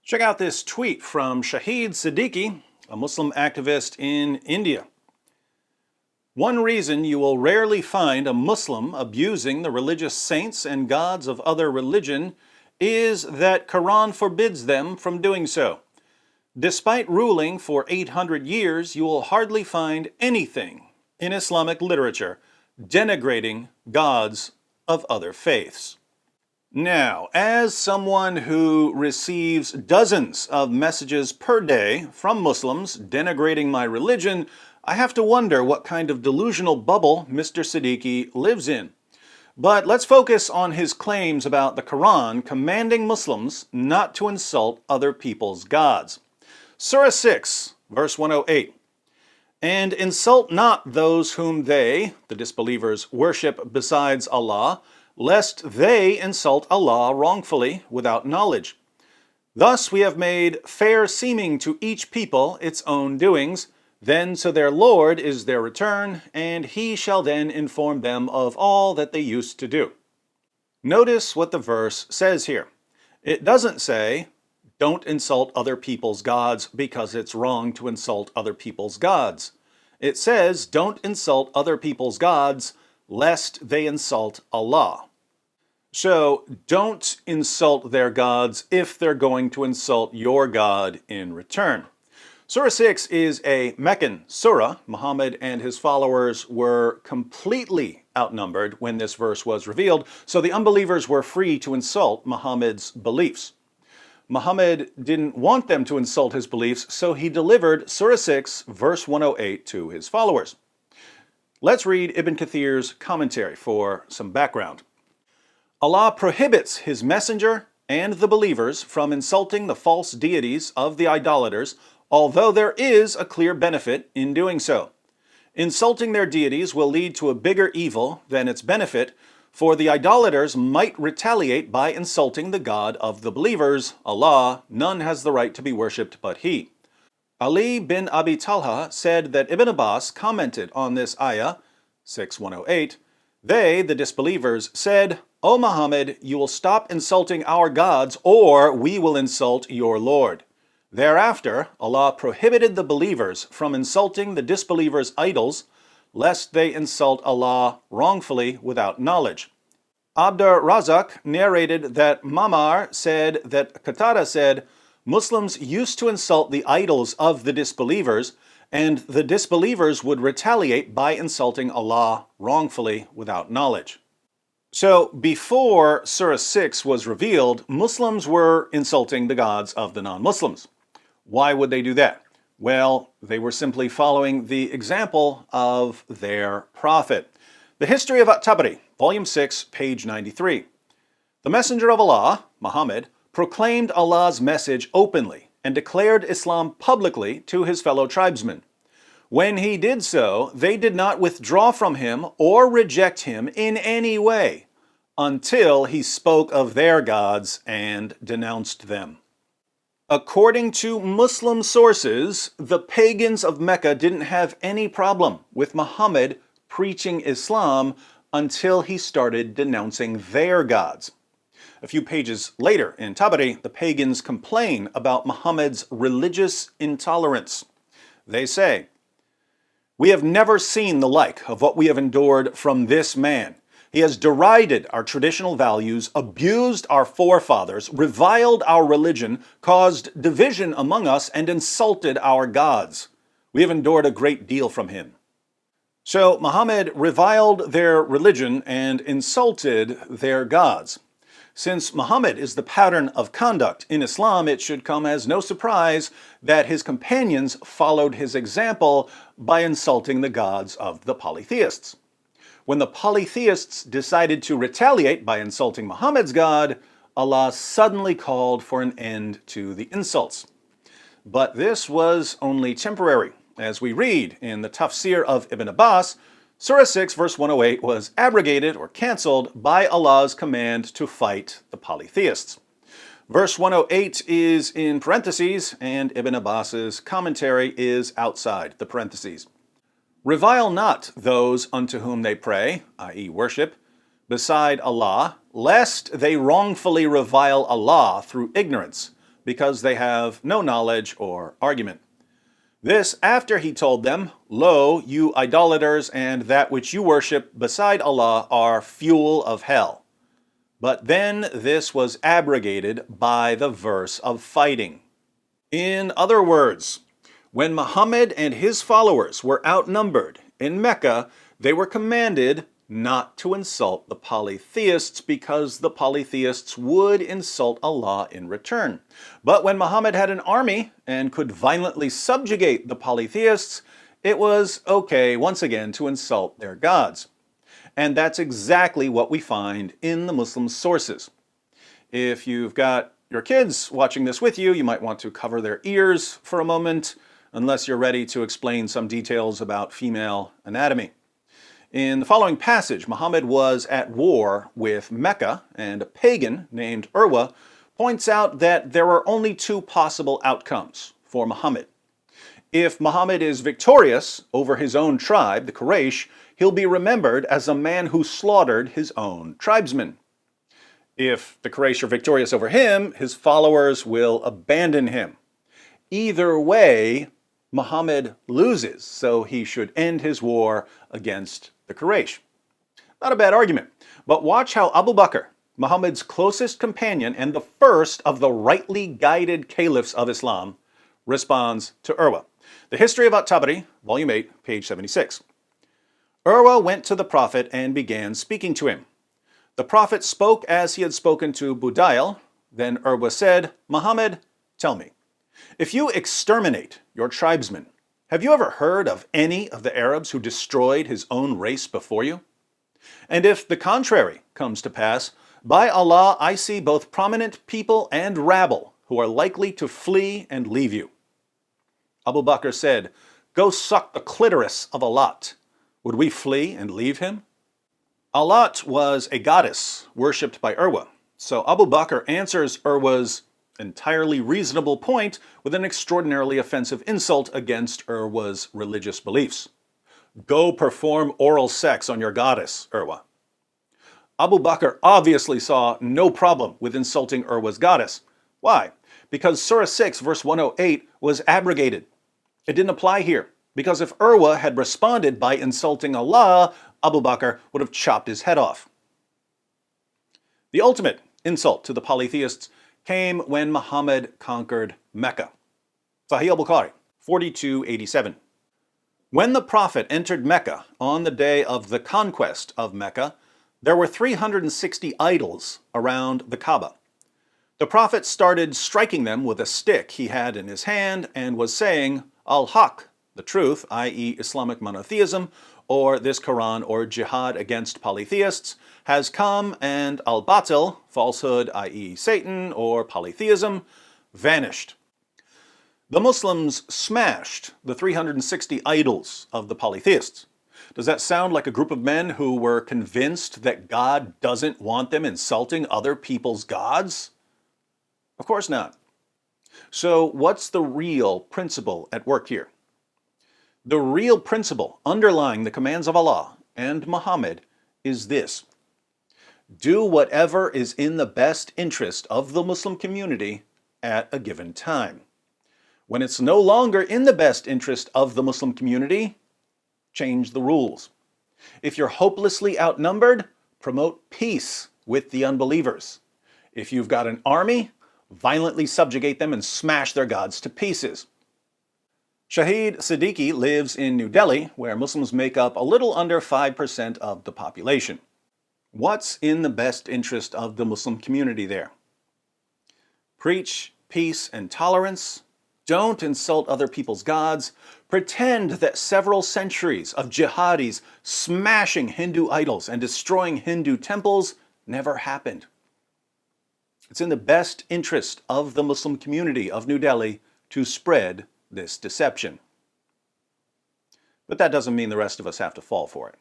Check out this tweet from Shahid Siddiqui, a Muslim activist in India. One reason you will rarely find a Muslim abusing the religious saints and gods of other religion is that Quran forbids them from doing so. Despite ruling for 800 years, you will hardly find anything in Islamic literature denigrating gods of other faiths. Now, as someone who receives dozens of messages per day from Muslims denigrating my religion, I have to wonder what kind of delusional bubble Mr. Siddiqui lives in. But let's focus on his claims about the Quran commanding Muslims not to insult other people's gods. Surah 6, verse 108. And insult not those whom they, the disbelievers, worship besides Allah, lest they insult Allah wrongfully without knowledge. Thus we have made fair seeming to each people its own doings, then to their Lord is their return, and He shall then inform them of all that they used to do. Notice what the verse says here. It doesn't say, don't insult other people's gods because it's wrong to insult other people's gods. It says, don't insult other people's gods lest they insult Allah. So don't insult their gods if they're going to insult your God in return. Surah 6 is a Meccan surah. Muhammad and his followers were completely outnumbered when this verse was revealed, so the unbelievers were free to insult Muhammad's beliefs. Muhammad didn't want them to insult his beliefs, so he delivered Surah 6, verse 108 to his followers. Let's read Ibn Kathir's commentary for some background. Allah prohibits His messenger and the believers from insulting the false deities of the idolaters, although there is a clear benefit in doing so. Insulting their deities will lead to a bigger evil than its benefit, for the idolaters might retaliate by insulting the God of the believers, Allah. None has the right to be worshipped but He. Ali bin Abi Talha said that Ibn Abbas commented on this ayah, 6:108, They, the disbelievers, said, O Muhammad, you will stop insulting our gods, or we will insult your Lord. Thereafter, Allah prohibited the believers from insulting the disbelievers' idols, lest they insult Allah wrongfully without knowledge. Abdur Razak narrated that Mamar said that Qatada said, Muslims used to insult the idols of the disbelievers, and the disbelievers would retaliate by insulting Allah wrongfully without knowledge. So, before Surah 6 was revealed, Muslims were insulting the gods of the non-Muslims. Why would they do that? Well, they were simply following the example of their prophet. The History of At-Tabari, Volume 6, page 93. The Messenger of Allah, Muhammad, proclaimed Allah's message openly and declared Islam publicly to his fellow tribesmen. When he did so, they did not withdraw from him or reject him in any way until he spoke of their gods and denounced them. According to Muslim sources, the pagans of Mecca didn't have any problem with Muhammad preaching Islam until he started denouncing their gods. A few pages later in Tabari, the pagans complain about Muhammad's religious intolerance. They say, We have never seen the like of what we have endured from this man. He has derided our traditional values, abused our forefathers, reviled our religion, caused division among us, and insulted our gods. We have endured a great deal from him. So Muhammad reviled their religion and insulted their gods. Since Muhammad is the pattern of conduct in Islam, it should come as no surprise that his companions followed his example by insulting the gods of the polytheists. When the polytheists decided to retaliate by insulting Muhammad's God, Allah suddenly called for an end to the insults. But this was only temporary. As we read in the tafsir of Ibn Abbas, Surah 6 verse 108 was abrogated or cancelled by Allah's command to fight the polytheists. Verse 108 is in parentheses, and Ibn Abbas's commentary is outside the parentheses. Revile not those unto whom they pray, i.e. worship, beside Allah, lest they wrongfully revile Allah through ignorance, because they have no knowledge or argument. This after he told them, "Lo, you idolaters and that which you worship beside Allah are fuel of hell." But then this was abrogated by the verse of fighting. In other words, when Muhammad and his followers were outnumbered in Mecca, they were commanded not to insult the polytheists because the polytheists would insult Allah in return. But when Muhammad had an army and could violently subjugate the polytheists, it was okay once again to insult their gods. And that's exactly what we find in the Muslim sources. If you've got your kids watching this with you, you might want to cover their ears for a moment, unless you're ready to explain some details about female anatomy. In the following passage, Muhammad was at war with Mecca, and a pagan named Urwa points out that there are only two possible outcomes for Muhammad. If Muhammad is victorious over his own tribe, the Quraysh, he'll be remembered as a man who slaughtered his own tribesmen. If the Quraysh are victorious over him, his followers will abandon him. Either way, Muhammad loses, so he should end his war against the Quraysh. Not a bad argument, but watch how Abu Bakr, Muhammad's closest companion and the first of the rightly guided caliphs of Islam, responds to Urwa. The History of At-Tabari, Volume 8, page 76. Urwa went to the Prophet and began speaking to him. The Prophet spoke as he had spoken to Budayl. Then Urwa said, "Muhammad, tell me, if you exterminate your tribesmen, have you ever heard of any of the Arabs who destroyed his own race before you? And if the contrary comes to pass, by Allah I see both prominent people and rabble who are likely to flee and leave you." Abu Bakr said, "Go suck the clitoris of Alat. Would we flee and leave him?" Alat was a goddess worshipped by Urwa. So Abu Bakr answers Urwa's entirely reasonable point with an extraordinarily offensive insult against Urwa's religious beliefs. "Go perform oral sex on your goddess, Urwa." Abu Bakr obviously saw no problem with insulting Urwa's goddess. Why? Because Surah 6, verse 108 was abrogated. It didn't apply here, because if Urwa had responded by insulting Allah, Abu Bakr would have chopped his head off. The ultimate insult to the polytheists came when Muhammad conquered Mecca. Sahih al-Bukhari, 4287. When the Prophet entered Mecca on the day of the conquest of Mecca, there were 360 idols around the Kaaba. The Prophet started striking them with a stick he had in his hand and was saying, "Al-Haq," the truth, i.e. Islamic monotheism, or this Quran or jihad against polytheists, has come, and al-Batil, falsehood, i.e. Satan or polytheism, vanished. The Muslims smashed the 360 idols of the polytheists. Does that sound like a group of men who were convinced that God doesn't want them insulting other people's gods? Of course not. So what's the real principle at work here? The real principle underlying the commands of Allah and Muhammad is this: do whatever is in the best interest of the Muslim community at a given time. When it's no longer in the best interest of the Muslim community, change the rules. If you're hopelessly outnumbered, promote peace with the unbelievers. If you've got an army, violently subjugate them and smash their gods to pieces. Shahid Siddiqui lives in New Delhi, where Muslims make up a little under 5% of the population. What's in the best interest of the Muslim community there? Preach peace and tolerance. Don't insult other people's gods. Pretend that several centuries of jihadis smashing Hindu idols and destroying Hindu temples never happened. It's in the best interest of the Muslim community of New Delhi to spread this deception. But that doesn't mean the rest of us have to fall for it.